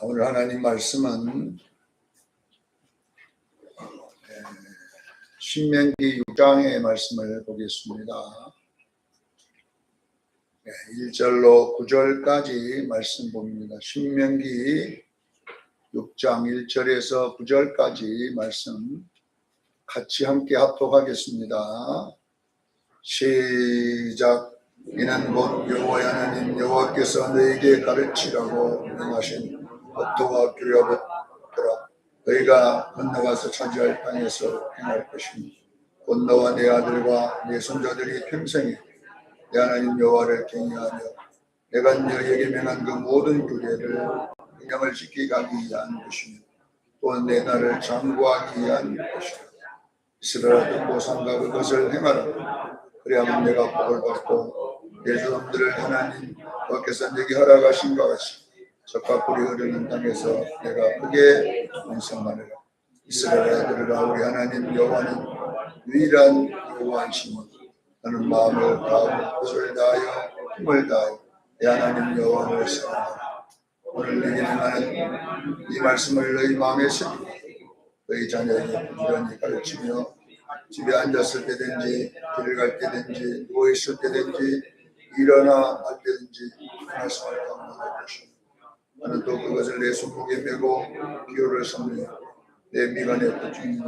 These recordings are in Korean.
오늘 하나님 말씀은 신명기 6장의 말씀을 보겠습니다. 1절로 9절까지 말씀 봅니다. 신명기 6장 1절에서 9절까지 말씀 같이 함께 합독하겠습니다. 시작. 이는 곧 여호와 하나님 여호와께서 너에게 가르치라고 명하신 법도와 규례더라. 너희가 건너가서 차지할 땅에서 행할 것이니 곧 너와 내 아들과 내 손자들이 평생에 내 하나님 여호와를 경외하며 내가 너희에게 명한 그 모든 규례를 명령을 지키게 하기 위한 것이며 또 내 나를 장구하기 위한 것이다. 이스라엘 듣고 삼가 그것을 행하라. 그래야만 내가 복을 받고 내 조상들을 하나님 여호와께서 내게 허락하신 것 같이 젖과 꿀이 흐르는 땅에서 내가 크게 번성하리라. 이스라엘 아들들아, 우리 하나님 여호와는 유일한 여호와이시니 너는 마음을 다하고 뜻을 다하여 힘을 다하여 내 하나님 여호와를 사랑하라. 오늘 내게 행하는 이 말씀을 너희 마음에 새기고 너희 자녀에게 부지런히 가르치며 집에 앉았을 때든지 길을 갈 때든지 누워있을 때든지 일어나 할 때든지 말씀을 강론할 것이니 나는 또 그것을 내 손목에 메고 기호를 삼으며 내 미간에 붙인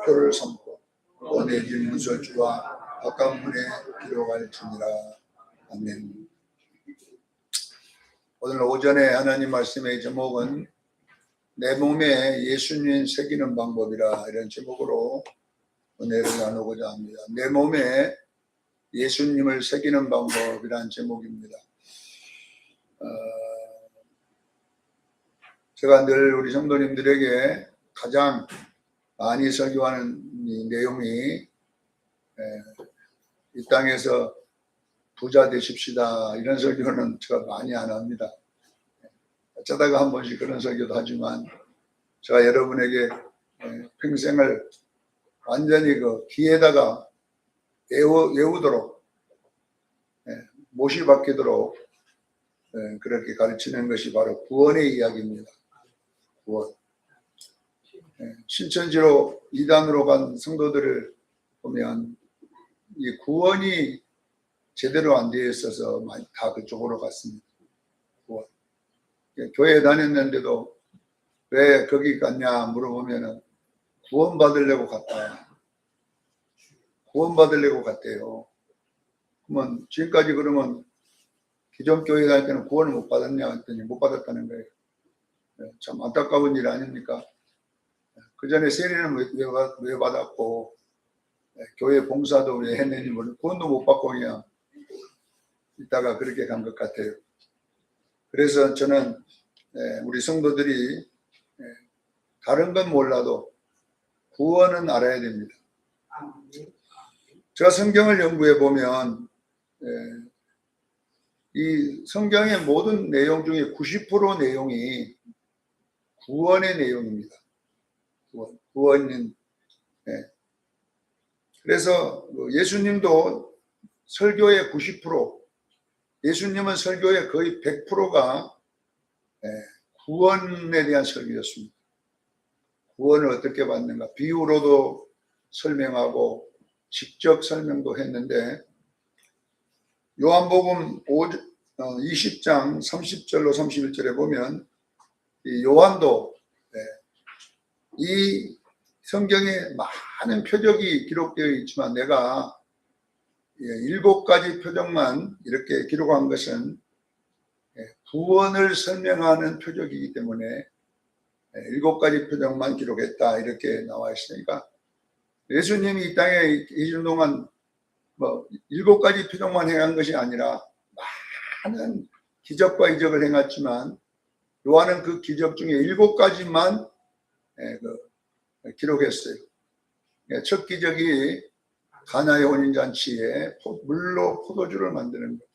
표를 삼고 또 내 길 문설주와 바깥문에 기록할지니라. 아멘. 오늘 오전에 하나님 말씀의 제목은 내 몸에 예수님 새기는 방법이라, 이런 제목으로 은혜를 나누고자 합니다. 내 몸에 예수님을 새기는 방법이란 제목입니다. 제가 늘 우리 성도님들에게 가장 많이 설교하는 이 내용이 이 땅에서 부자 되십시다, 이런 설교는 제가 많이 안 합니다. 어쩌다가 한 번씩 그런 설교도 하지만 제가 여러분에게 평생을 완전히 그 귀에다가 외우도록 못이 박히도록 그렇게 가르치는 것이 바로 구원의 이야기입니다. 구원. 신천지로 이단으로 간 성도들을 보면 이 구원이 제대로 안 되어 있어서 많이 다 그쪽으로 갔습니다. 구원. 교회에 다녔는데도 왜 거기 갔냐 물어보면은 구원 받으려고 갔다. 구원 받으려고 갔대요. 그러면 지금까지 그러면 기존 교회 다닐 때는 구원을 못 받았냐 했더니 못 받았다는 거예요. 참 안타까운 일 아닙니까? 그 전에 세례는 왜 받았고 교회 봉사도 왜 했느니 모르고 구원도 못 받고 그냥 있다가 그렇게 간 것 같아요. 그래서 저는 우리 성도들이 다른 건 몰라도 구원은 알아야 됩니다. 제가 성경을 연구해 보면 이 성경의 모든 내용 중에 90% 내용이 구원의 내용입니다. 구원은. 그래서 예수님도 설교의 90%, 예수님은 설교의 거의 100%가 구원에 대한 설교였습니다. 구원을 어떻게 받는가 비유로도 설명하고 직접 설명도 했는데, 요한복음 20장 30절로 31절에 보면 이 요한도 이 성경에 많은 표적이 기록되어 있지만 내가 7가지 표적만 이렇게 기록한 것은 구원을 설명하는 표적이기 때문에 7가지 표적만 기록했다, 이렇게 나와 있으니까 예수님이 이 땅에 계신 동안 7가지 표적만 행한 것이 아니라 많은 기적과 이적을 행했지만 요한은 그 기적 중에 7가지만 기록했어요. 첫 기적이 가나의 혼인잔치에 물로 포도주를 만드는 것.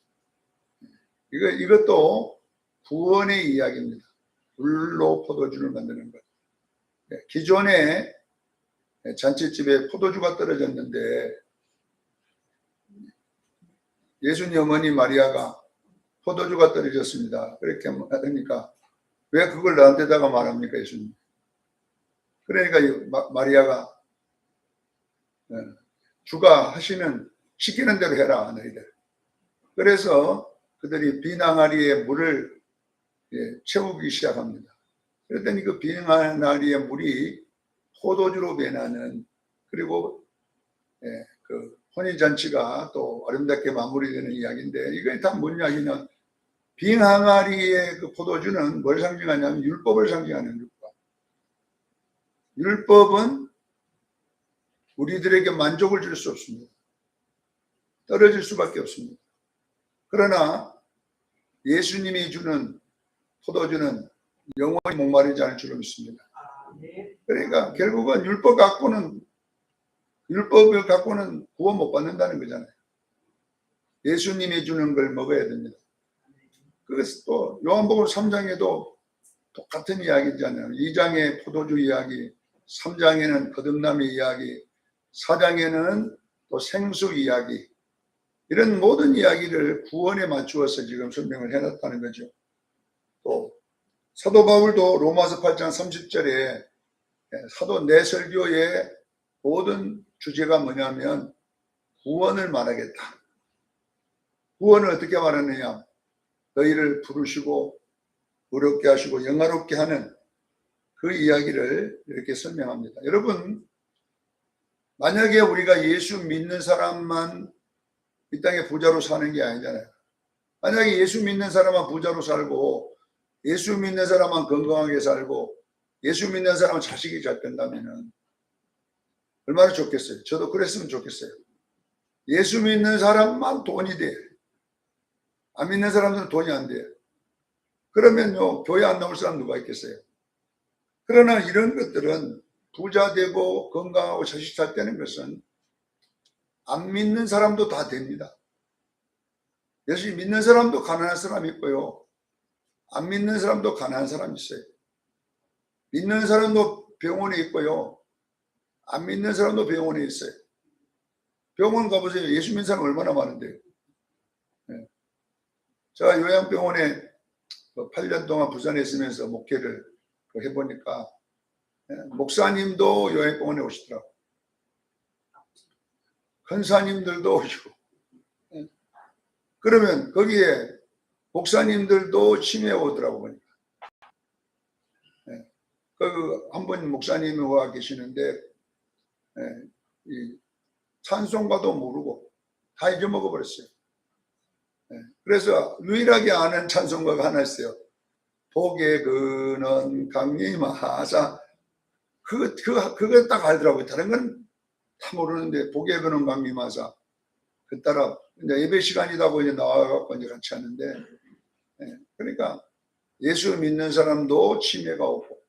이것도 구원의 이야기입니다. 물로 포도주를 만드는 것. 기존에 잔치집에 포도주가 떨어졌는데 예수님 어머니 마리아가 포도주가 떨어졌습니다. 그렇게 하니까 왜 그걸 나한테다가 말합니까, 예수님? 그러니까 마리아가 주가 하시는 시키는 대로 해라, 너희들. 그래서 그들이 빈 항아리에 물을 채우기 시작합니다. 그랬더니 그 빈 항아리의 물이 포도주로 변하는, 그리고 그 혼인잔치가 또 아름답게 마무리되는 이야기인데, 이게 다 뭔 이야기냐? 빈 항아리의 그 포도주는 뭘 상징하냐면 율법을 상징하는 율법. 율법은 우리들에게 만족을 줄 수 없습니다. 떨어질 수밖에 없습니다. 그러나 예수님이 주는 포도주는 영원히 목마르지 않을 줄로 믿습니다. 그러니까 결국은 율법을 갖고는 구원 못 받는다는 거잖아요. 예수님이 주는 걸 먹어야 됩니다. 그래서 또 요한복음 3장에도 똑같은 이야기잖아요. 2장에 포도주 이야기, 3장에는 거듭남의 이야기, 4장에는 또 생수 이야기, 이런 모든 이야기를 구원에 맞추어서 지금 설명을 해놨다는 거죠. 또 사도 바울도 로마서 8장 30절에 사도 내 설교의 모든 주제가 뭐냐면 구원을 말하겠다. 구원을 어떻게 말하느냐? 너희를 부르시고 의롭게 하시고 영화롭게 하는 그 이야기를 이렇게 설명합니다. 여러분, 만약에 우리가 예수 믿는 사람만 이 땅에 부자로 사는 게 아니잖아요. 만약에 예수 믿는 사람만 부자로 살고, 예수 믿는 사람만 건강하게 살고, 예수 믿는 사람은 자식이 잘 된다면 얼마나 좋겠어요. 저도 그랬으면 좋겠어요. 예수 믿는 사람만 돈이 돼. 안 믿는 사람들은 돈이 안 돼요. 그러면요, 교회 안 나올 사람 누가 있겠어요? 그러나 이런 것들은 부자 되고 건강하고 자식 잘 되는 것은 안 믿는 사람도 다 됩니다. 예수 믿는 사람도 가난한 사람이 있고요. 안 믿는 사람도 가난한 사람이 있어요. 믿는 사람도 병원에 있고요. 안 믿는 사람도 병원에 있어요. 병원 가보세요. 예수 믿는 사람 얼마나 많은데요. 제가 요양병원에 8년 동안 부산에 있으면서 목회를 해보니까 목사님도 요양병원에 오시더라고요. 권사님들도 오시고. 그러면 거기에 목사님들도 치매에 오더라고 보니까. 한 분 목사님이 와 계시는데 이 찬송가도 모르고 다 잊어먹어 버렸어요. 그래서 유일하게 아는 찬송가가 하나 있어요. 복에 그는 강림하사. 그거 딱 알더라고요. 다른 건 다 모르는데 복에 그는 강림하사. 그 따라 이제 예배 시간이다고 이제 나와갖고 이제 같이 하는데, 그러니까 예수 믿는 사람도 치매가 오고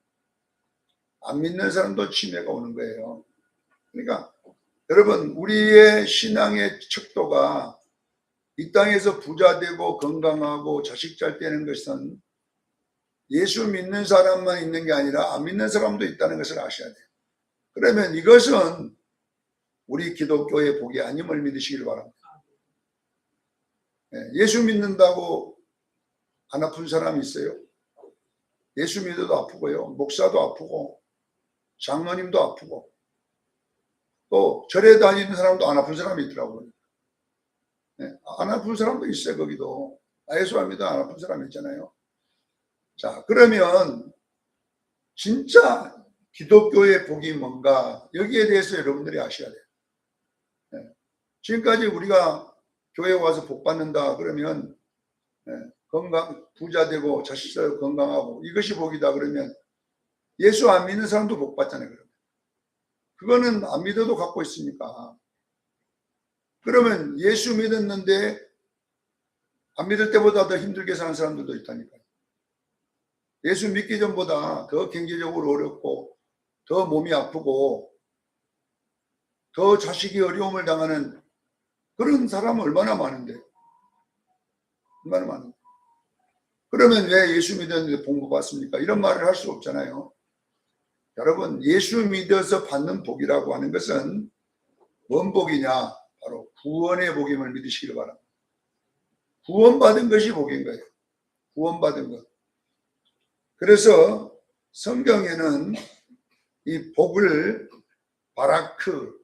안 믿는 사람도 치매가 오는 거예요. 그러니까 여러분, 우리의 신앙의 척도가 이 땅에서 부자 되고 건강하고 자식 잘 되는 것은 예수 믿는 사람만 있는 게 아니라 안 믿는 사람도 있다는 것을 아셔야 돼요. 그러면 이것은 우리 기독교의 복이 아님을 믿으시길 바랍니다. 예수 믿는다고 안 아픈 사람이 있어요? 예수 믿어도 아프고요. 목사도 아프고 장로님도 아프고 또 절에 다니는 사람도 안 아픈 사람이 있더라고요. 안 아픈 사람도 있어요. 거기도 예수 안 믿어 안 아픈 사람이 있잖아요. 자, 그러면 진짜 기독교의 복이 뭔가, 여기에 대해서 여러분들이 아셔야 돼요. 지금까지 우리가 교회에 와서 복 받는다 그러면 건강, 부자 되고 자식 잘 건강하고 이것이 복이다 그러면 예수 안 믿는 사람도 복 받잖아요. 그러면 그거는 안 믿어도 갖고 있으니까. 그러면 예수 믿었는데 안 믿을 때보다 더 힘들게 사는 사람들도 있다니까요. 예수 믿기 전보다 더 경제적으로 어렵고 더 몸이 아프고 더 자식이 어려움을 당하는 그런 사람은 얼마나 많은데. 얼마나 많은데. 그러면 왜 예수 믿었는데 복 못 받습니까? 이런 말을 할 수 없잖아요. 여러분, 예수 믿어서 받는 복이라고 하는 것은 뭔 복이냐? 바로 구원의 복임을 믿으시길 바랍니다. 구원받은 것이 복인 거예요. 구원받은 것. 그래서 성경에는 이 복을 바라크라고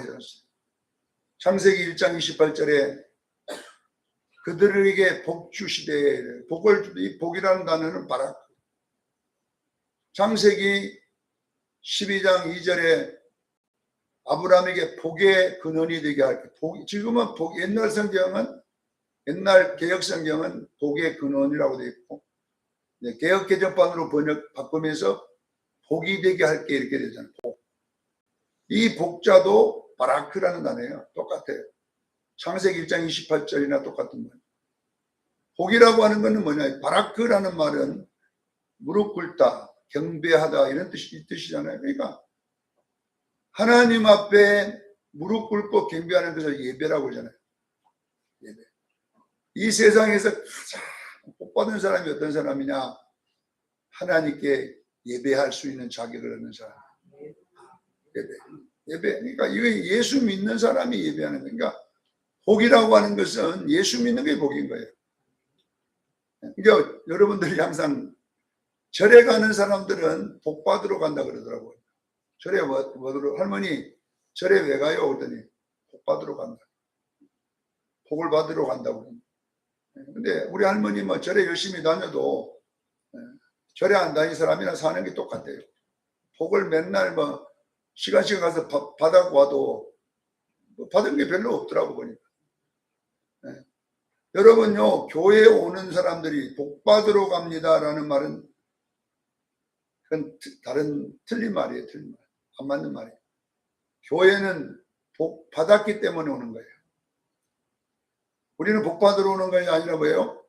해줬어요. 창세기 1장 28절에 그들에게 복 주시되, 이 복이라는 단어는 바라크. 창세기 12장 2절에 아브라함에게 복의 근원이 되게 할게. 지금은 옛날 성경은, 옛날 개혁 성경은 복의 근원이라고 되어 있고, 개혁 개정판으로 바꾸면서 복이 되게 할게 이렇게 되잖아요. 이 복자도 바라크라는 단어예요. 똑같아요. 창세기 1장 28절이나 똑같은 거예요. 복이라고 하는 것은 뭐냐? 바라크라는 말은 무릎 꿇다, 경배하다 이런 뜻이잖아요. 그러니까 하나님 앞에 무릎 꿇고 경배하는 것을 예배라고 하잖아요. 예배. 이 세상에서 가장 복받은 사람이 어떤 사람이냐? 하나님께 예배할 수 있는 자격을 얻는 사람. 예배. 그러니까 이거 예수 믿는 사람이 예배하는 거니까, 그러니까 복이라고 하는 것은 예수 믿는 게 복인 거예요. 그러니까 여러분들이 항상 절에 가는 사람들은 복 받으러 간다 그러더라고요. 절에 할머니 절에 왜 가요? 그랬더니 복 받으러 간다. 복을 받으러 간다고. 근데 우리 할머니 뭐 절에 열심히 다녀도 절에 안 다니는 사람이랑 사는 게 똑같아요. 복을 맨날 뭐 시간씩 가서 받아고 와도 받은 게 별로 없더라고 보니까. 여러분요, 교회에 오는 사람들이 복 받으러 갑니다라는 말은 그건 틀린 말이에요. 틀린 말. 안 맞는 말이에요. 교회는 복 받았기 때문에 오는 거예요. 우리는 복 받으러 오는 것이 아니라 뭐예요?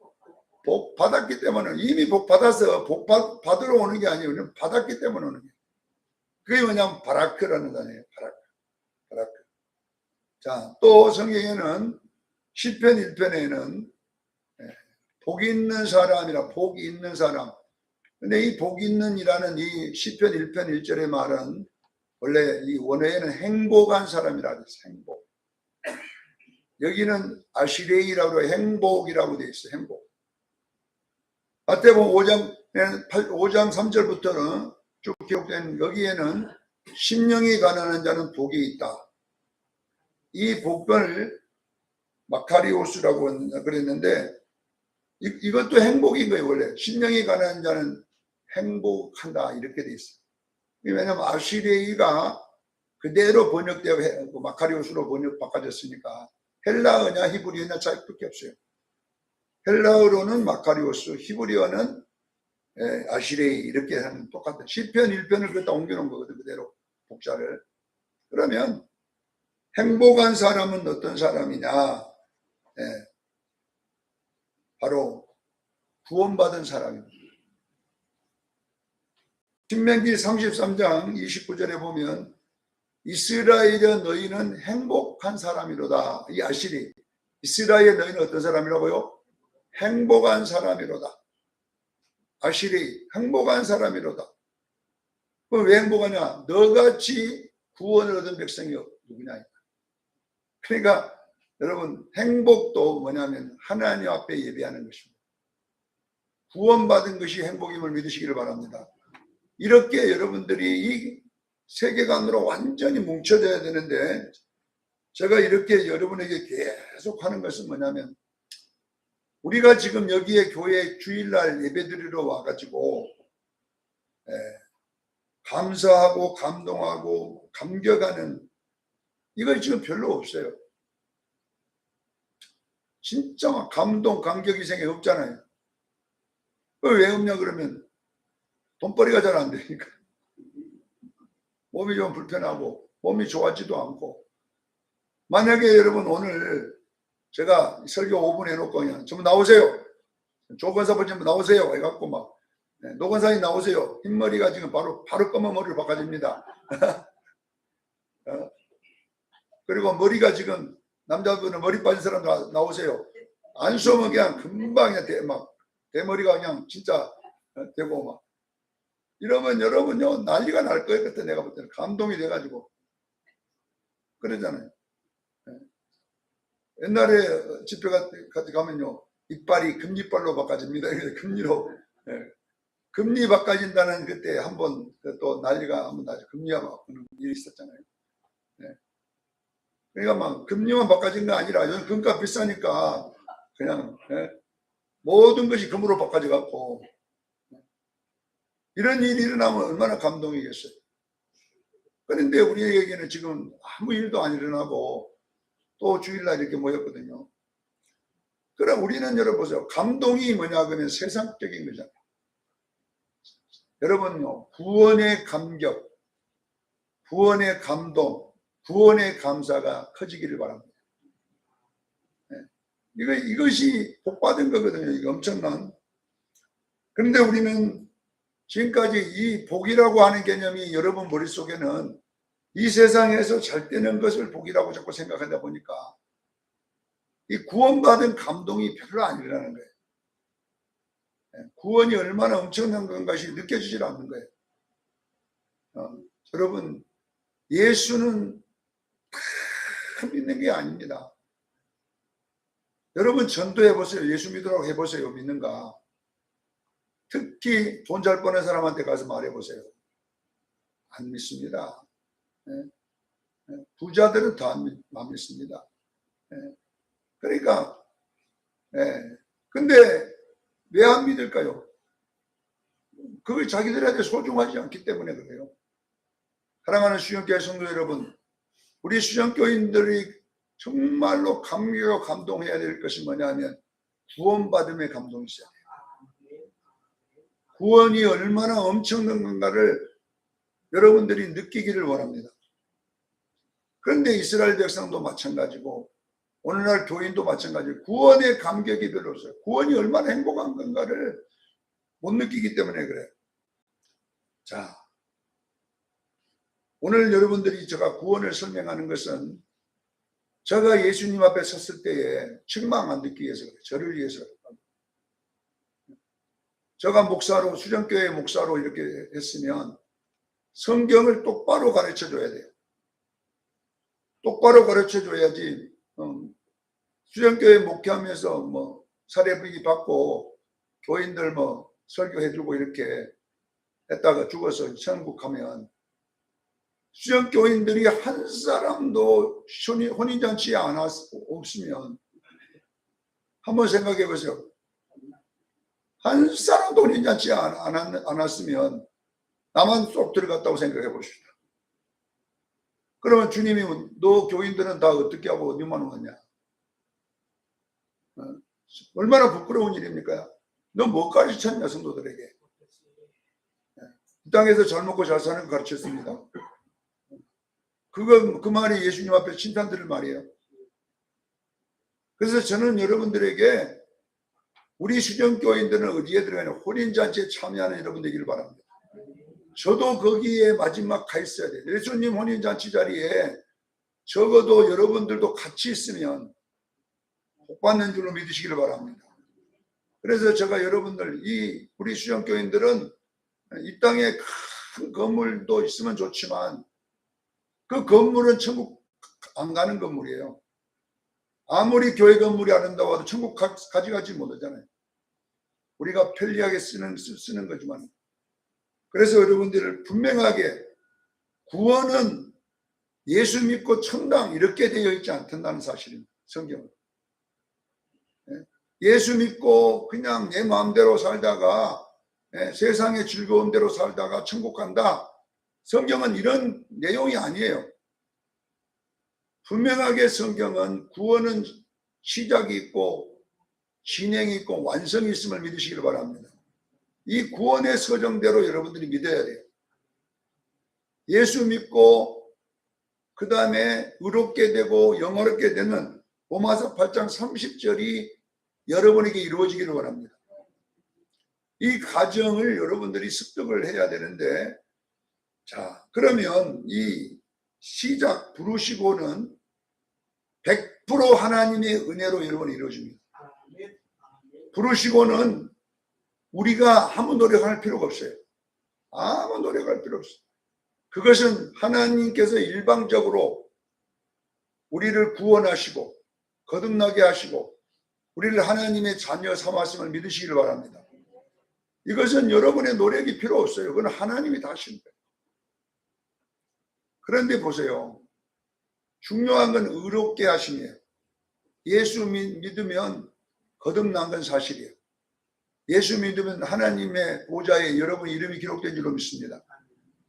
복 받았기 때문에, 이미 복 받아서 복 받으러 오는 게 아니에요. 우리는 받았기 때문에 오는 거예요. 그게 뭐냐면 바라크라는 단어예요. 바라크. 자, 또 성경에는 시편 1편에는 복 있는 사람이라, 복이 있는 사람. 근데 이 복 있는이라는 이 시편 1편 1절의 말은 원래 이 원어에는 행복한 사람이라 했어요. 행복. 여기는 아시레이라고 행복이라고 되어 있어요. 행복. 마태복음 5장 3절부터는 쭉 기록된 여기에는 심령이 가난한 자는 복이 있다. 이 복을 마카리오스라고 그랬는데 이것도 행복인 거예요. 원래 심령이 가난한 자는 행복한다 이렇게 돼 있어요. 왜냐하면 아시레이가 그대로 번역되고 마카리오스로 바꿔졌으니까 헬라어냐 히브리어냐 차이밖에 없어요. 헬라어로는 마카리오스, 히브리어는 아시레이 이렇게 하는 똑같은 시편 1편을 그다 옮겨놓은 거거든. 그대로 복자를. 그러면 행복한 사람은 어떤 사람이냐? 바로 구원받은 사람입니다. 신명기 33장 29절에 보면 이스라엘의 너희는 행복한 사람이로다. 이 아시리 이스라엘 너희는 어떤 사람이라고요? 행복한 사람이로다. 아시리 행복한 사람이로다. 그럼 왜 행복하냐? 너같이 구원을 얻은 백성이 누구냐? 그러니까 여러분 행복도 뭐냐면 하나님 앞에 예배하는 것입니다. 구원받은 것이 행복임을 믿으시기를 바랍니다. 이렇게 여러분들이 이 세계관으로 완전히 뭉쳐져야 되는데, 제가 이렇게 여러분에게 계속 하는 것은 뭐냐면, 우리가 지금 여기에 교회 주일날 예배드리러 와가지고 감사하고 감동하고 감격하는 이거 지금 별로 없어요. 진짜 막 감동, 감격이 생겨 없잖아요. 왜 없냐 그러면 돈벌이가 잘 안 되니까. 몸이 좀 불편하고 몸이 좋아지도 않고. 만약에 여러분 오늘 제가 설교 5분 해놓고 그냥 좀 나오세요. 조건사 버전 나오세요. 해갖고 막 노건사님 나오세요. 흰머리가 지금 바로 검은 머리로 바꿔집니다. 그리고 머리가 지금 남자분은 머리 빠진 사람 나오세요. 안 쏘면 그냥 금방 그냥 대머리가 그냥 진짜 되고 막 이러면 여러분요 난리가 날 거예요. 그때 내가 볼 때는 감동이 돼가지고 그러잖아요. 옛날에 집회 같이 가면요 이빨이 금이빨로 바꿔집니다. 금리로 금리 바꿔진다는 그때 한번 또 난리가 한번 나죠. 금리가 바꾸는 일이 있었잖아요. 네. 그러니까 막 금리만 바꿔진 거 아니라 요즘 금값 비싸니까 그냥 모든 것이 금으로 바꿔져 갖고 이런 일이 일어나면 얼마나 감동이겠어요. 그런데 우리에게는 지금 아무 일도 안 일어나고 또 주일날 이렇게 모였거든요. 그럼 우리는 여러분 보세요. 감동이 뭐냐 그러면 세상적인 거잖아요. 여러분요, 구원의 감격, 구원의 감동, 구원의 감사가 커지기를 바랍니다. 이것이 복받은 거거든요. 이거 엄청난. 그런데 우리는 지금까지 이 복이라고 하는 개념이 여러분 머릿속에는 이 세상에서 잘 되는 것을 복이라고 자꾸 생각하다 보니까 이 구원받은 감동이 별로 아니라는 거예요. 구원이 얼마나 엄청난 것이 느껴지질 않는 거예요. 여러분, 예수는 믿는 게 아닙니다. 여러분 전도해 보세요. 예수 믿으라고 해보세요. 믿는가? 특히 돈 잘 버는 사람한테 가서 말해 보세요. 안 믿습니다. 부자들은 더 안 믿습니다. 그러니까 근데 왜 안 믿을까요? 그걸 자기들한테 소중하지 않기 때문에 그래요. 사랑하는 수영교회 성도 여러분, 우리 수영교인들이 정말로 감격하고 감동해야 될 것이 뭐냐면 구원받음의 감동이 있어야 돼요. 구원이 얼마나 엄청난 건가를 여러분들이 느끼기를 원합니다. 그런데 이스라엘 백성도 마찬가지고 오늘날 교인도 마찬가지고 구원의 감격이 별로 없어요. 구원이 얼마나 행복한 건가를 못 느끼기 때문에 그래요. 자, 오늘 여러분들이 제가 구원을 설명하는 것은 제가 예수님 앞에 섰을 때에 책망 안 듣기 위해서 그래요. 저를 위해서 그래요. 제가 목사로 수련교회 목사로 이렇게 했으면 성경을 똑바로 가르쳐 줘야 돼요. 똑바로 가르쳐 줘야지 수련교회 목회하면서 뭐 사례비기 받고 교인들 뭐 설교해 주고 이렇게 했다가 죽어서 천국 가면 수련교인들이 한 사람도 혼인잔치에 없으면 한번 생각해 보세요. 한 사람도 혼인잔치에 안 왔으면 나만 쏙 들어갔다고 생각해 보십시오. 그러면 주님이 너 교인들은 다 어떻게 하고 너만 왔냐? 얼마나 부끄러운 일입니까? 너 뭐 가르쳤냐 성도들에게? 이 땅에서 잘 먹고 잘 사는 거 가르쳤습니다. 그 말이 예수님 앞에 칭찬 드릴 말이에요. 그래서 저는 여러분들에게 우리 수련교인들은 어디에 들어가냐? 혼인잔치에 참여하는 여러분 되기를 바랍니다. 저도 거기에 마지막 가 있어야 돼요. 예수님 혼인잔치 자리에 적어도 여러분들도 같이 있으면 복받는 줄로 믿으시기를 바랍니다. 그래서 제가 여러분들 우리 수련교인들은 이 땅에 큰 건물도 있으면 좋지만 그 건물은 천국 안 가는 건물이에요. 아무리 교회 건물이 아름다워도 천국 가져가지 못하잖아요. 우리가 편리하게 쓰는 거지만. 그래서 여러분들을 분명하게 구원은 예수 믿고 천당 이렇게 되어 있지 않다는 사실입니다. 성경은. 예수 믿고 그냥 내 마음대로 살다가 세상의 즐거운 대로 살다가 천국 간다. 성경은 이런 내용이 아니에요. 분명하게 성경은 구원은 시작이 있고 진행이 있고 완성이 있음을 믿으시기를 바랍니다. 이 구원의 서정대로 여러분들이 믿어야 돼요. 예수 믿고 그 다음에 의롭게 되고 영원하게 되는 로마서 8장 30절이 여러분에게 이루어지기를 원합니다. 이 과정을 여러분들이 습득을 해야 되는데, 자, 그러면 이 시작 부르시고는 100% 하나님의 은혜로 여러분 이루어집니다. 부르시고는 우리가 아무 노력할 필요가 없어요. 아무 노력할 필요 없어요. 그것은 하나님께서 일방적으로 우리를 구원하시고 거듭나게 하시고 우리를 하나님의 자녀 삼았음을 믿으시기를 바랍니다. 이것은 여러분의 노력이 필요 없어요. 그건 하나님이 다 하신 거예요. 그런데 보세요. 중요한 건 의롭게 하심이에요. 예수 믿으면 거듭난 건 사실이에요. 예수 믿으면 하나님의 보좌에 여러분 이름이 기록된 줄로 믿습니다.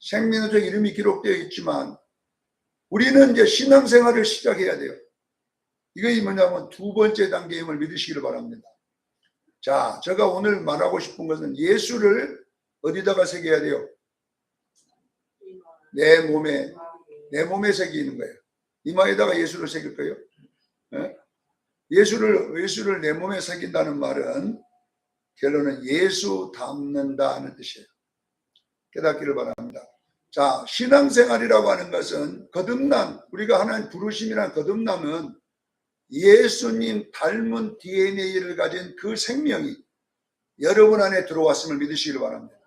생명의 이름이 기록되어 있지만 우리는 이제 신앙생활을 시작해야 돼요. 이것이 뭐냐면 두 번째 단계임을 믿으시기를 바랍니다. 자, 제가 오늘 말하고 싶은 것은 예수를 어디다가 새겨야 돼요? 내 몸에 새기는 거예요. 이마에다가 예수를 새길 거예요. 네? 예수를 내 몸에 새긴다는 말은 결론은 예수 닮는다는 뜻이에요. 깨닫기를 바랍니다. 자, 신앙생활이라고 하는 것은 거듭남, 우리가 하나님 부르심이란 거듭남은 예수님 닮은 DNA를 가진 그 생명이 여러분 안에 들어왔음을 믿으시길 바랍니다.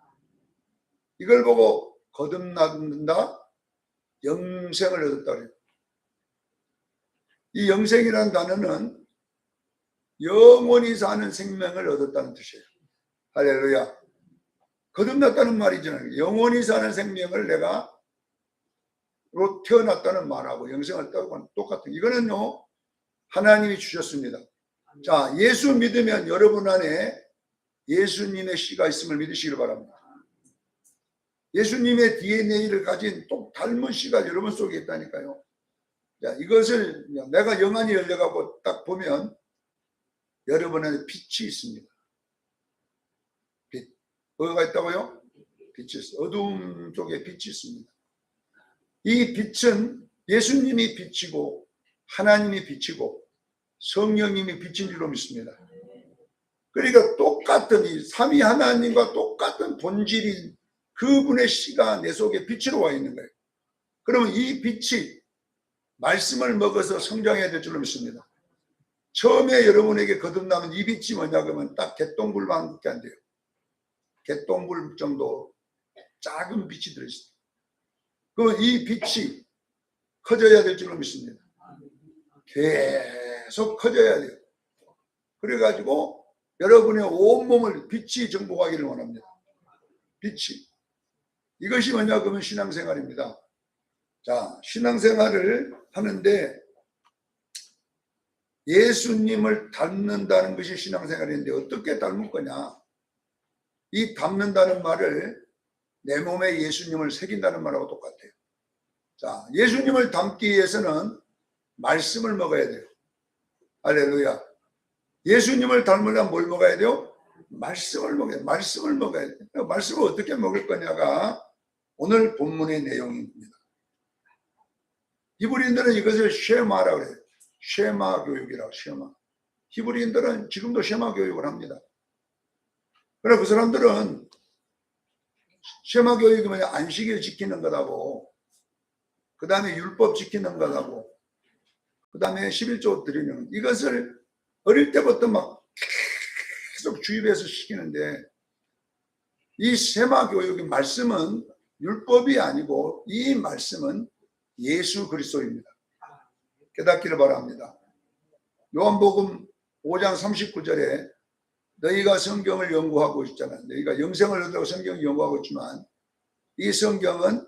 이걸 보고 거듭난다, 영생을 얻었다 그래요. 이 영생이라는 단어는 영원히 사는 생명을 얻었다는 뜻이에요. 할렐루야. 거듭났다는 말이잖아요. 영원히 사는 생명을 내가 태어났다는 말하고 영생을 따고 똑같은, 이거는요 하나님이 주셨습니다. 자, 예수 믿으면 여러분 안에 예수님의 씨가 있음을 믿으시길 바랍니다. 예수님의 DNA를 가진 또 닮은 씨가 여러분 속에 있다니까요. 자, 이것을 내가 영안이 열려가고 딱 보면 여러분 안에 빛이 있습니다. 빛. 뭐가 있다고요? 빛이 있어요. 어두움 쪽에 빛이 있습니다. 이 빛은 예수님이 빛이고 하나님이 빛이고 성령님이 빛인 줄로 믿습니다. 그러니까 똑같은 이 삼위 하나님과 똑같은 본질인 그분의 씨가 내 속에 빛으로 와 있는 거예요. 그러면 이 빛이 말씀을 먹어서 성장해야 될 줄로 믿습니다. 처음에 여러분에게 거듭나면 이 빛이 뭐냐 그러면 딱 개똥불만밖에 안 돼요. 개똥불 정도 작은 빛이 들어있어요. 그러면 이 빛이 커져야 될 줄로 믿습니다. 계속 커져야 돼요. 그래가지고 여러분의 온몸을 빛이 정복하기를 원합니다. 빛이. 이것이 뭐냐 그러면 신앙생활입니다. 자, 신앙생활을 하는데 예수님을 닮는다는 것이 신앙생활인데 어떻게 닮을 거냐? 이 닮는다는 말을 내 몸에 예수님을 새긴다는 말하고 똑같아요. 자, 예수님을 닮기 위해서는 말씀을 먹어야 돼요. 할렐루야. 예수님을 닮으려면 뭘 먹어야 돼요? 말씀을 먹어야 돼요. 말씀을 먹어야 돼요. 말씀을 어떻게 먹을 거냐가 오늘 본문의 내용입니다. 히브리인들은 이것을 쉐마라고 해요. 쉐마 교육이라고, 쉐마. 히브리인들은 지금도 쉐마 교육을 합니다. 그러나 그 사람들은 쉐마 교육이 뭐냐, 안식일 지키는 거라고, 그 다음에 율법 지키는 거라고, 그 다음에 11조 드리는, 이것을 어릴 때부터 막 계속 주입해서 시키는데, 이 쉐마 교육의 말씀은 율법이 아니고 이 말씀은 예수 그리스도입니다. 깨닫기를 바랍니다. 요한복음 5장 39절에 너희가 성경을 연구하고 있잖아요. 너희가 영생을 얻으려고 성경을 연구하고 있지만 이 성경은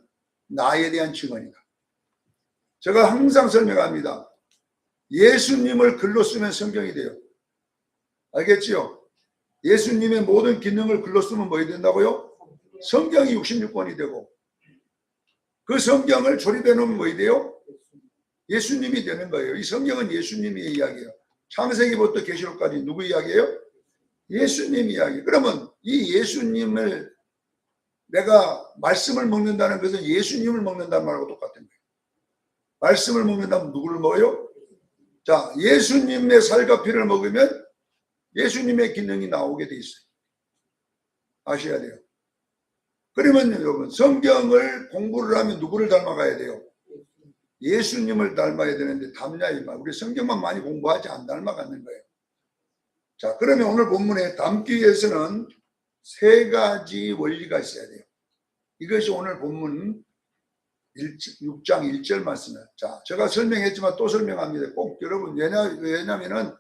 나에 대한 증언이다. 제가 항상 설명합니다. 예수님을 글로 쓰면 성경이 돼요. 알겠지요? 예수님의 모든 기능을 글로 쓰면 뭐 된다고요? 성경이 66권이 되고 그 성경을 조립해 놓으면 뭐 돼요? 예수님이 되는 거예요. 이 성경은 예수님의 이야기예요. 창세기부터 계시록까지 누구 이야기예요? 예수님 이야기. 그러면 이 예수님을 내가 말씀을 먹는다는 것은 예수님을 먹는다는 말하고 똑같은 거예요. 말씀을 먹는다면 누구를 먹어요? 자, 예수님의 살과 피를 먹으면 예수님의 기능이 나오게 돼 있어요. 아셔야 돼요. 그러면 여러분 성경을 공부를 하면 누구를 닮아가야 돼요? 예수님을 닮아야 되는데 닮냐 이 말. 우리 성경만 많이 공부하지 안 닮아가는 거예요. 자, 그러면 오늘 본문에 닮기 위해서는 세 가지 원리가 있어야 돼요. 이것이 오늘 본문 6장 1절 말씀이에요. 자, 제가 설명했지만 또 설명합니다. 꼭 여러분 왜냐면은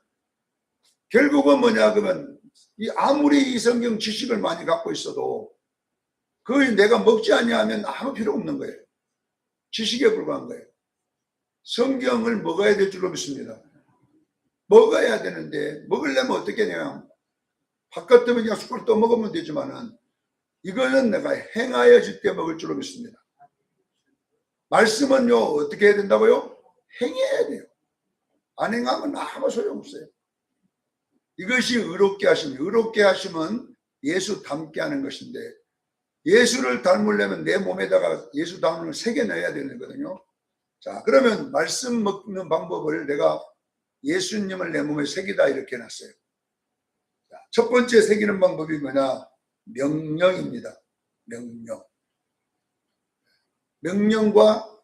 결국은 뭐냐 그러면 아무리 이 성경 지식을 많이 갖고 있어도 그걸 내가 먹지 아니하면 아무 필요 없는 거예요. 지식에 불과한 거예요. 성경을 먹어야 될 줄로 믿습니다. 먹어야 되는데 먹으려면 어떻게 하냐. 바깥에 그냥 숟가락 떠먹으면 되지만은 이거는 내가 행하여 질 때 먹을 줄로 믿습니다. 말씀은요 어떻게 해야 된다고요? 행해야 돼요. 안 행하면 아무 소용없어요. 이것이 의롭게 하심이에요. 의롭게 하심은 예수 닮게 하는 것인데 예수를 닮으려면 내 몸에다가 예수 닮는 걸 새겨 넣어야 되는 거거든요. 자, 그러면 말씀 먹는 방법을 내가 예수님을 내 몸에 새기다 이렇게 해놨어요. 자, 첫 번째 새기는 방법이 뭐냐? 명령입니다. 명령. 명령과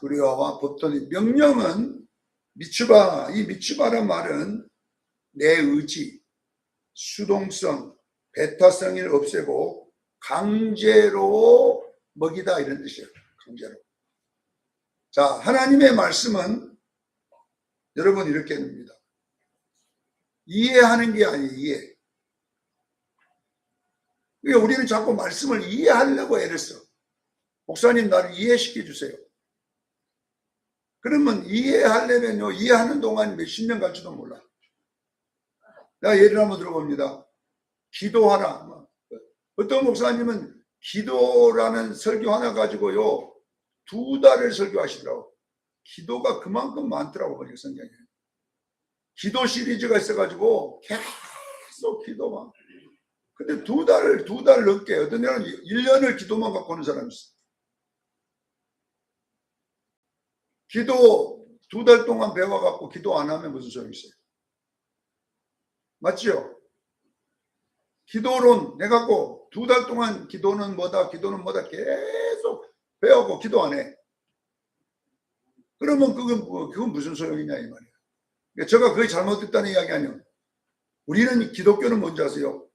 규례와 법도니 명령은 미츠바, 이 미츠바란 말은 내 의지, 수동성, 배타성을 없애고 강제로 먹이다 이런 뜻이에요. 강제로. 자, 하나님의 말씀은 여러분 이렇게 됩니다. 이해하는 게 아니에요. 이해. 그러니까 우리는 자꾸 말씀을 이해하려고 애를 써. 목사님 나를 이해시켜 주세요. 그러면 이해하려면요 이해하는 동안 몇십 년 갈지도 몰라. 내가 예를 한번 들어봅니다. 기도하라. 어떤 목사님은 기도라는 설교 하나 가지고요 2달을 설교하시더라고. 기도가 그만큼 많더라고 보니까 성경에. 기도 시리즈가 있어가지고 계속 기도만. 근데 2달 넘게 어떤 데는 1년을 기도만 갖고 오는 사람이 있어. 기도 2달 동안 배워갖고 기도 안 하면 무슨 소용이 있어요? 맞죠? 기도론 해갖고 2달 동안 기도는 뭐다 계속 배우고 기도 안 해. 그러면 그건 무슨 소용이냐 이 말이에요. 그러니까 제가 그게 잘못됐다는 이야기 아니에요. 우리는 기독교는 뭔지 아세요?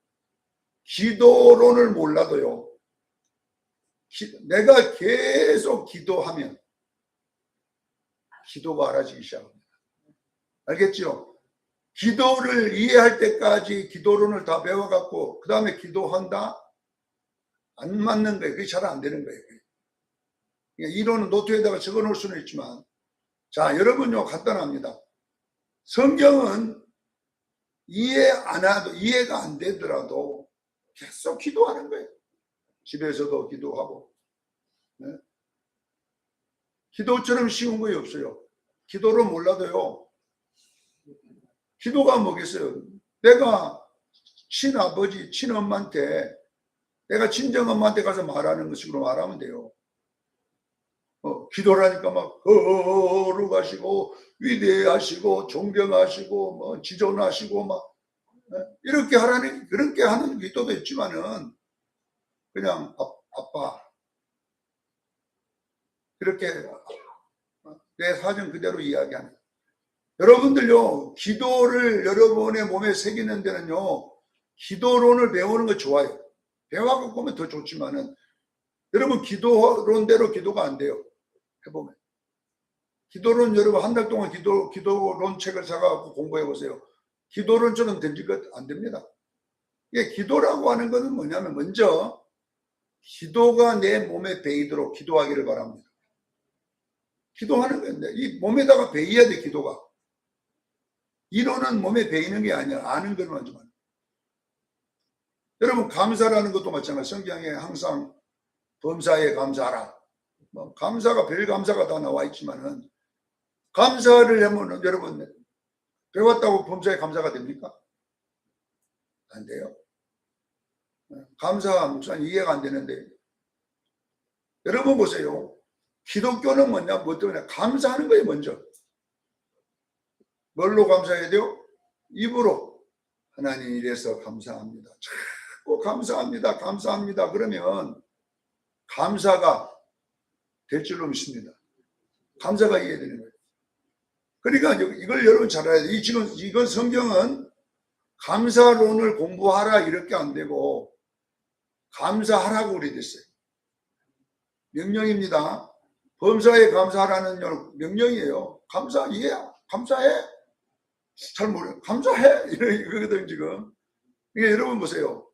기도론을 몰라도요. 내가 계속 기도하면 기도가 알아지기 시작합니다. 알겠죠? 기도를 이해할 때까지 기도론을 다 배워갖고 그 다음에 기도한다? 안 맞는 거예요. 그게 잘 안 되는 거예요. 그러니까 이론은 노트에다가 적어놓을 수는 있지만 자 여러분요 간단합니다. 성경은 이해가 안 되더라도 계속 기도하는 거예요. 집에서도 기도하고. 네? 기도처럼 쉬운 거이 없어요. 기도를 몰라도요. 기도가 뭐겠어요? 내가 친아버지, 친엄마한테 내가 친정엄마한테 가서 말하는 것으로 말하면 돼요. 기도라니까 막 거룩하시고 위대하시고 존경하시고 뭐 지존하시고 막 이렇게 하라는 그렇게 하는 기도도 있지만은 그냥 아빠 이렇게 내 사정 그대로 이야기하는. 여러분들요 기도를 여러분의 몸에 새기는 데는요 기도론을 배우는 거 좋아요. 배워갖고 보면 더 좋지만은 여러분 기도론대로 기도가 안 돼요. 해보면 기도론 여러분 한 달 동안 기도론 책을 사가지고 공부해 보세요. 기도론처럼 된 것 안 됩니다. 이게 기도라고 하는 것은 뭐냐면 먼저 기도가 내 몸에 배이도록 기도하기를 바랍니다. 기도하는 건데 이 몸에다가 배이야 돼. 기도가 이론은 몸에 배이는 게 아니야. 아는 것만 좀 하는. 여러분 감사라는 것도 마찬가지예요. 성경에 항상 범사에 감사하라. 뭐 감사가 별 감사가 다 나와 있지만은 감사를 하면 여러분 배웠다고 범사에 감사가 됩니까? 안 돼요. 감사 목사님 이해가 안 되는데 여러분 보세요. 기독교는 뭐냐? 뭐 때문에 감사하는 거예요. 먼저 뭘로 감사해야 돼요? 입으로 하나님 이래서 감사합니다. 자꾸 감사합니다. 그러면 감사가 될 줄로 믿습니다. 감사가 이해되는 거예요. 그러니까 이걸 여러분 잘 알아야 돼요. 이건 성경은 감사론을 공부하라 이렇게 안 되고 감사하라고 그래 됐어요. 명령입니다. 범사에 감사하라는 명령이에요. 감사해. 잘 모르요. 감사해. 이거거든 지금. 그러니까 여러분 보세요.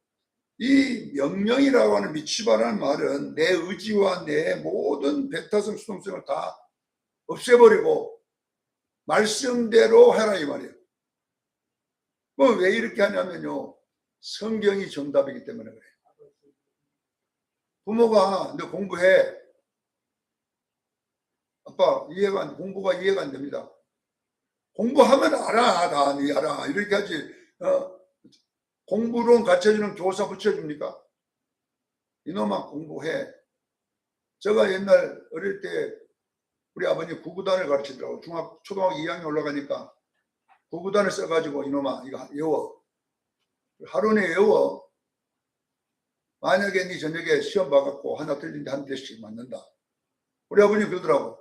이 명령이라고 하는 미취바라는 말은 내 의지와 내 모든 배타성 수동성을 다 없애버리고 말씀대로 해라 이 말이에요. 뭐 왜 이렇게 하냐면요, 성경이 정답이기 때문에 그래요. 부모가 너 공부해. 아빠 이해가 안 돼. 공부가 이해가 안 됩니다. 공부하면 알아. 다 네 알아. 이렇게 하지. 공부론 가르쳐주는 교사 붙여줍니까? 이놈아 공부해. 제가 옛날 어릴 때 우리 아버님 구구단을 가르치더라고. 초등학교 2학년 올라가니까 구구단을 써가지고 이놈아 이거 외워. 하루 내에 외워. 만약에 네 저녁에 시험 봐갖고 하나 틀린데 한 대씩 맞는다. 우리 아버님 그러더라고.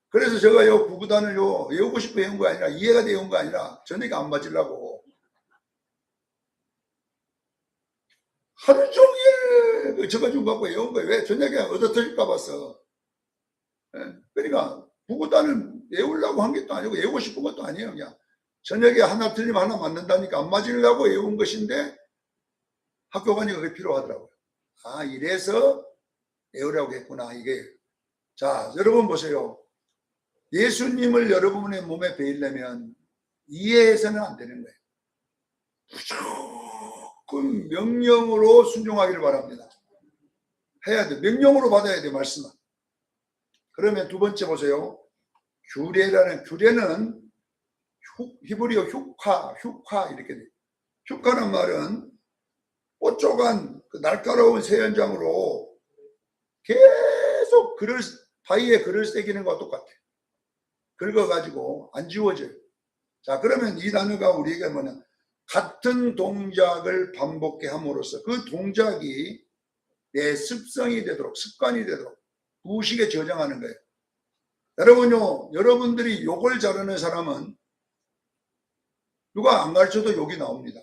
그래서 제가 요 구구단을 외우고 싶어 외운 거 아니라 이해가 돼 외운 거 아니라 저녁에 안 맞으려고 하루 종일 저거 갖고 외운 거예요. 왜? 저녁에 얻어터질까 봐서. 그러니까 구구단을 외우려고 한 것도 아니고 외우고 싶은 것도 아니에요. 그냥 저녁에 하나 틀리면 하나 맞는다니까 안 맞으려고 외운 것인데 학교 가니까 그게 필요하더라고요. 아, 이래서 외우라고 했구나 이게. 자, 여러분 보세요. 예수님을 여러분의 몸에 배이려면 이해해서는 안 되는 거예요. 무조건 명령으로 순종하기를 바랍니다. 해야 돼. 명령으로 받아야 돼, 말씀은. 그러면 두 번째 보세요. 규례는 히브리어 휴카 이렇게 돼. 휴카는 말은 뽀쪽한 그 날카로운 세연장으로 계속 바위에 글을 새기는 것과 똑같아. 긁어가지고 안 지워져요. 자, 그러면 이 단어가 우리에게 뭐냐? 같은 동작을 반복해 함으로써 그 동작이 내 습성이 되도록, 습관이 되도록 무의식에 저장하는 거예요. 여러분요, 여러분들이 욕을 잘하는 사람은 누가 안 가르쳐도 욕이 나옵니다.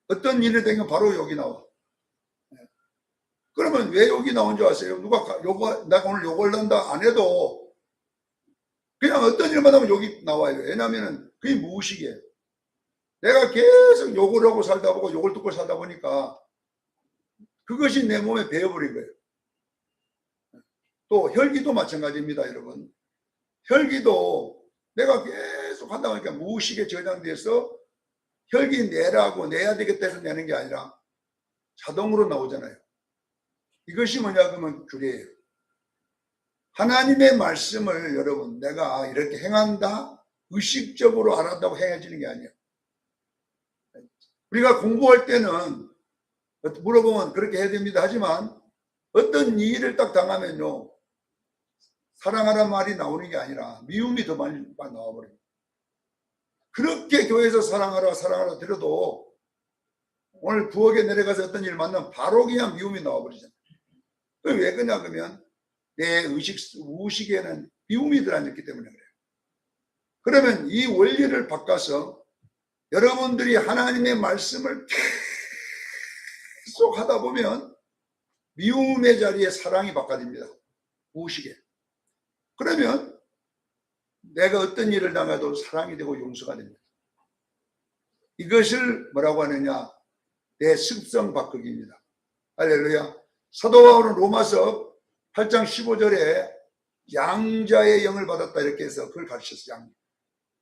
어떤 일이 되면 바로 욕이 나와. 그러면 왜 욕이 나온 줄 아세요? 내가 오늘 욕을 한다 안 해도 그냥 어떤 일만 하면 욕이 나와요. 왜냐하면 그게 무의식이에요. 내가 계속 욕을 하고 살다 보고 욕을 듣고 살다 보니까 그것이 내 몸에 배어버린 거예요. 또 혈기도 마찬가지입니다, 여러분. 혈기도 내가 계속 한다 보니까 무의식에 저장돼서 혈기 내라고 내야 되겠다 해서 내는 게 아니라 자동으로 나오잖아요. 이것이 뭐냐 그러면 규례예요. 하나님의 말씀을 여러분 내가 이렇게 행한다 의식적으로 알았다고 행해지는 게 아니에요. 우리가 공부할 때는 물어보면 그렇게 해야 됩니다 하지만 어떤 일을 딱 당하면요 사랑하라는 말이 나오는 게 아니라 미움이 더 많이 나와버려요. 그렇게 교회에서 사랑하라 들어도 오늘 부엌에 내려가서 어떤 일 만나면 바로 그냥 미움이 나와버리잖아요. 왜 그러냐 그러면 내 무의식에는 미움이 들어앉았기 때문에 그래요. 그러면 이 원리를 바꿔서 여러분들이 하나님의 말씀을 계속 하다 보면 미움의 자리에 사랑이 바꿔집니다. 무의식에. 그러면 내가 어떤 일을 당해도 사랑이 되고 용서가 됩니다. 이것을 뭐라고 하느냐? 내 습성 바꾸기입니다. 할렐루야. 사도 바울은 로마서 8장 15절에 양자의 영을 받았다 이렇게 해서 그걸 가르쳤어요.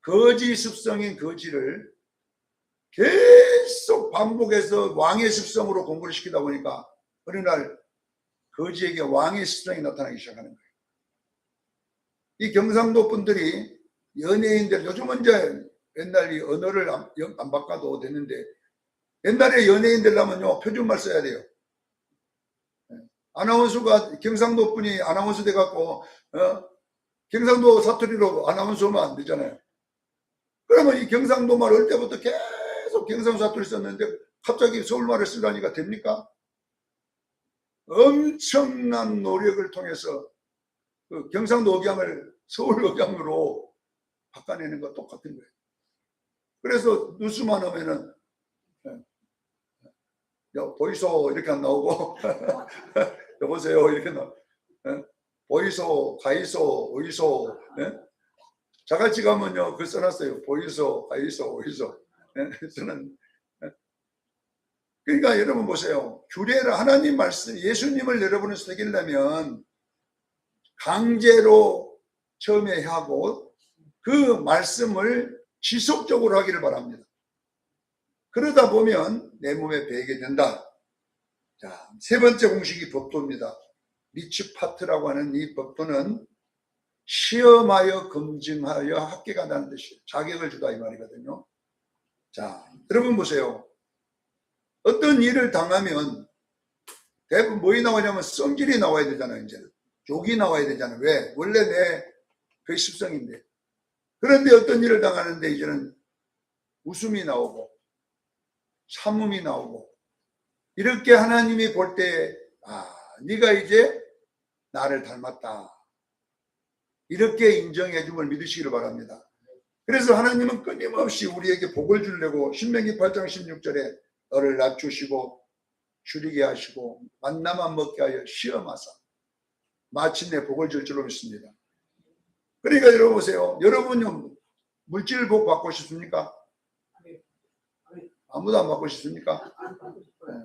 거지 습성인 거지를 계속 반복해서 왕의 습성으로 공부를 시키다 보니까 어느 날 거지에게 왕의 습성이 나타나기 시작하는 거예요. 이 경상도 분들이 연예인들 요즘은 이제 옛날 이 언어를 안 바꿔도 되는데 옛날에 연예인들 하면요 표준말 써야 돼요. 아나운서가 경상도 분이 아나운서 돼갖고 경상도 사투리로 아나운서면 안 되잖아요. 그러면 이 경상도 말 할 때부터 계속 경상도 사투리 썼는데 갑자기 서울말을 쓰라니까 됩니까? 엄청난 노력을 통해서 그 경상도 억양을 서울 억양으로 바꿔내는 거 똑같은 거예요. 그래서 뉴스만 하면은 보이소 이렇게 안 나오고 여보세요 이렇게 나오고 보이소 가이소 어이소 자갈치 가면요 그 써놨어요. 보이소 가이소 어이소 저는 그러니까 여러분 보세요. 규례를 하나님 말씀, 예수님을 여러분을 새기려면 강제로 처음에 하고 그 말씀을 지속적으로 하기를 바랍니다. 그러다 보면 내 몸에 배게 된다. 자, 세 번째 공식이 법도입니다. 미츠파트라고 하는 이 법도는 시험하여 검증하여 합격한다는 뜻이에요. 자격을 주다 이 말이거든요. 자, 여러분 보세요. 어떤 일을 당하면 대부분 뭐이 나오냐면 성질이 나와야 되잖아요. 이제는 욕이 나와야 되잖아요. 왜? 원래 그 습성인데. 그런데 어떤 일을 당하는데 이제는 웃음이 나오고 참음이 나오고 이렇게 하나님이 볼 때 네가 이제 나를 닮았다. 이렇게 인정해 줌을 믿으시기를 바랍니다. 그래서 하나님은 끊임없이 우리에게 복을 주려고 신명기 8장 16절에 너를 낮추시고 줄이게 하시고 만나만 먹게 하여 시험하사 마침내 복을 줄 줄로 믿습니다. 그러니까 여러분 보세요. 여러분은 물질 복 받고 싶습니까? 아무도 안 받고 싶습니까? 네.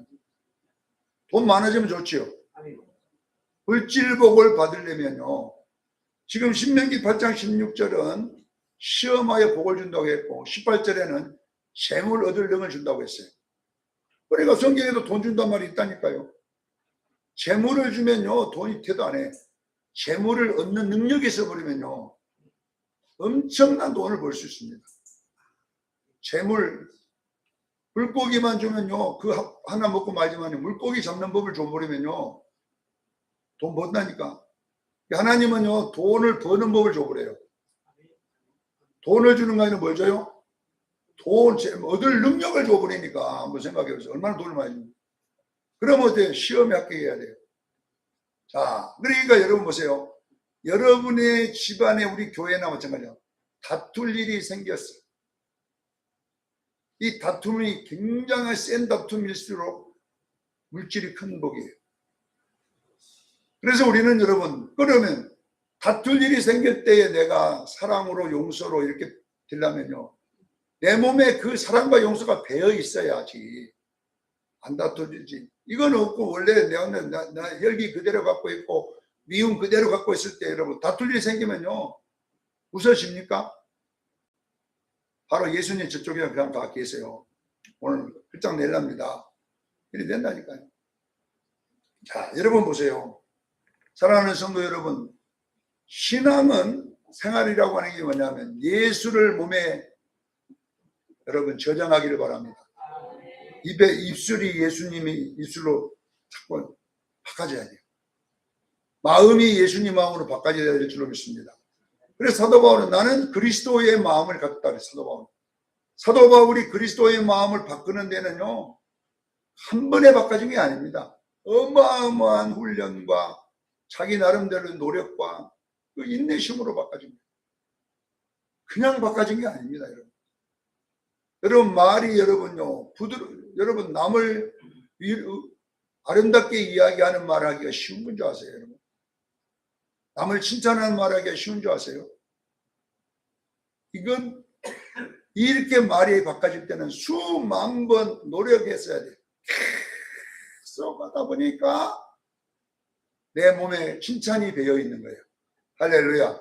돈 많아지면 좋지요. 물질 복을 받으려면요. 지금 신명기 8장 16절은 시험하여 복을 준다고 했고 18절에는 재물 얻을 능을 준다고 했어요. 그러니까 성경에도 돈 준단 말이 있다니까요. 재물을 주면요. 돈이 태도 안 해. 재물을 얻는 능력이 있어버리면요. 엄청난 돈을 벌 수 있습니다. 재물, 물고기만 주면요. 그 하나 먹고 말지만 물고기 잡는 법을 줘버리면요. 돈 번다니까. 하나님은요. 돈을 버는 법을 줘버려요. 돈을 주는 거 아니라 뭘 줘요? 돈, 얻을 능력을 줘버리니까 한번 생각해 보세요. 얼마나 돈을 많이 줍니까? 그러면 어때요? 시험에 합격해야 돼요. 자, 그러니까 여러분 보세요. 여러분의 집안에 우리 교회나 마찬가지로 다툴 일이 생겼어요. 이 다툼이 굉장히 센 다툼일수록 물질이 큰 복이에요. 그래서 우리는 여러분, 그러면 다툴 일이 생길 때에 내가 사랑으로 용서로 이렇게 되려면요. 내 몸에 그 사랑과 용서가 배어 있어야지. 안 다투지. 이건 없고 원래 나 혈기 그대로 갖고 있고 미움 그대로 갖고 있을 때 여러분 다툴 일이 생기면요. 웃으십니까? 바로 예수님 저쪽에 그냥 다 계세요. 오늘 끝장 내랍니다. 이렇게 된다니까요. 자, 여러분 보세요. 사랑하는 성도 여러분, 신앙은 생활이라고 하는 게 뭐냐면 예수를 몸에 여러분 저장하기를 바랍니다. 입술이 예수님이 입술로 자꾸 바꿔져야 돼요. 마음이 예수님 마음으로 바꿔져야 될 줄로 믿습니다. 그래서 사도 바울은 나는 그리스도의 마음을 갖다 그래요. 사도 바울이 그리스도의 마음을 바꾸는 데는요. 한 번에 바꿔진 게 아닙니다. 어마어마한 훈련과 자기 나름대로 노력과 그 인내심으로 바꿔진 거예요. 그냥 바꿔진 게 아닙니다, 여러분. 여러분 말이 여러분요 여러분 남을 아름답게 이야기하는 말하기가 쉬운 건 줄 아세요, 여러분? 남을 칭찬하는 말하기가 쉬운 줄 아세요? 이건 이렇게 말이 바꿔질 때는 수만 번 노력했어야 돼요. 계속 하다 보니까 내 몸에 칭찬이 배어 있는 거예요. 할렐루야.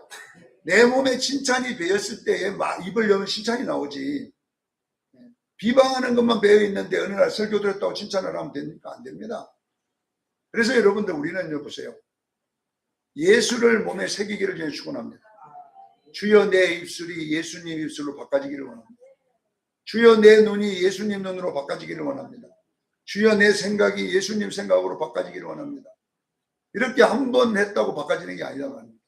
내 몸에 칭찬이 배었을 때에 입을 열면 칭찬이 나오지. 비방하는 것만 배어 있는데 어느 날 설교 들었다고 칭찬을 하면 됩니까? 안 됩니다. 그래서 여러분들 우리는 보세요. 예수를 몸에 새기기를 전해 축원합니다. 주여 내 입술이 예수님 입술로 바꿔지기를 원합니다. 주여 내 눈이 예수님 눈으로 바꿔지기를 원합니다. 주여 내 생각이 예수님 생각으로 바꿔지기를 원합니다. 이렇게 한 번 했다고 바꿔지는 게 아니란 말입니다.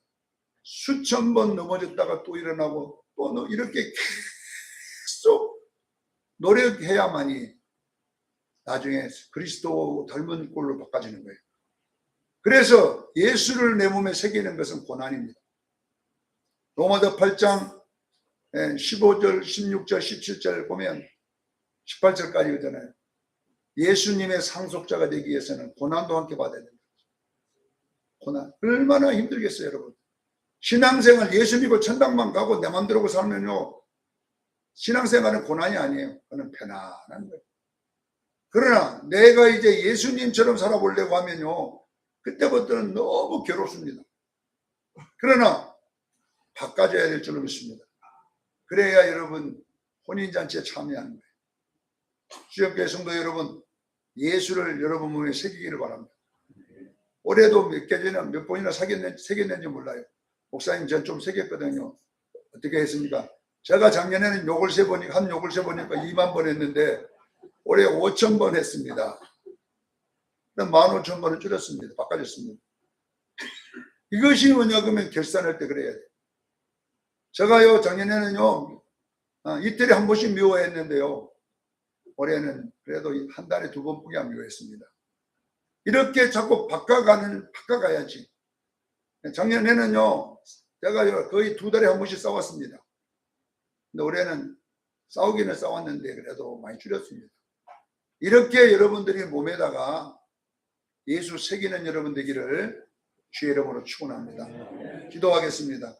수천 번 넘어졌다가 또 일어나고 또 이렇게 계속 노력해야만이 나중에 그리스도 닮은 꼴로 바꿔지는 거예요. 그래서 예수를 내 몸에 새기는 것은 고난입니다. 로마서 8장 15절, 16절, 17절 보면 18절까지 오잖아요. 예수님의 상속자가 되기 위해서는 고난도 함께 받아야 됩니다. 고난. 얼마나 힘들겠어요, 여러분. 신앙생활 예수 믿고 천당만 가고 내 맘대로 살면요. 신앙생활은 고난이 아니에요. 그건 편안한 거예요. 그러나 내가 이제 예수님처럼 살아보려고 하면요, 그때부터는 너무 괴롭습니다. 그러나 바꿔줘야 될 줄로 믿습니다. 그래야 여러분 혼인잔치에 참여하는 거예요. 주역교회 성도 여러분, 예수를 여러분 몸에 새기기를 바랍니다. 올해도 몇 번이나 새겼는지 몰라요. 목사님 전 좀 새겼거든요. 어떻게 했습니까? 제가 작년에는 욕을 세보니까 2만 번 했는데 올해 5,000번 했습니다. 15,000번을 줄였습니다. 바꿔줬습니다. 이것이 뭐냐 그러면 결산할 때 그래야 돼요. 제가요 작년에는요 이틀에 한 번씩 미워했는데요, 올해는 그래도 한 달에 2번뿐이 안 미워했습니다. 이렇게 자꾸 바꿔가야지. 작년에는요 제가 거의 2달에 한 번씩 싸웠습니다. 근데 올해는 싸우기는 싸웠는데 그래도 많이 줄였습니다. 이렇게 여러분들이 몸에다가 예수 새기는 여러분 되기를 주의 이름으로 축원합니다. 기도하겠습니다.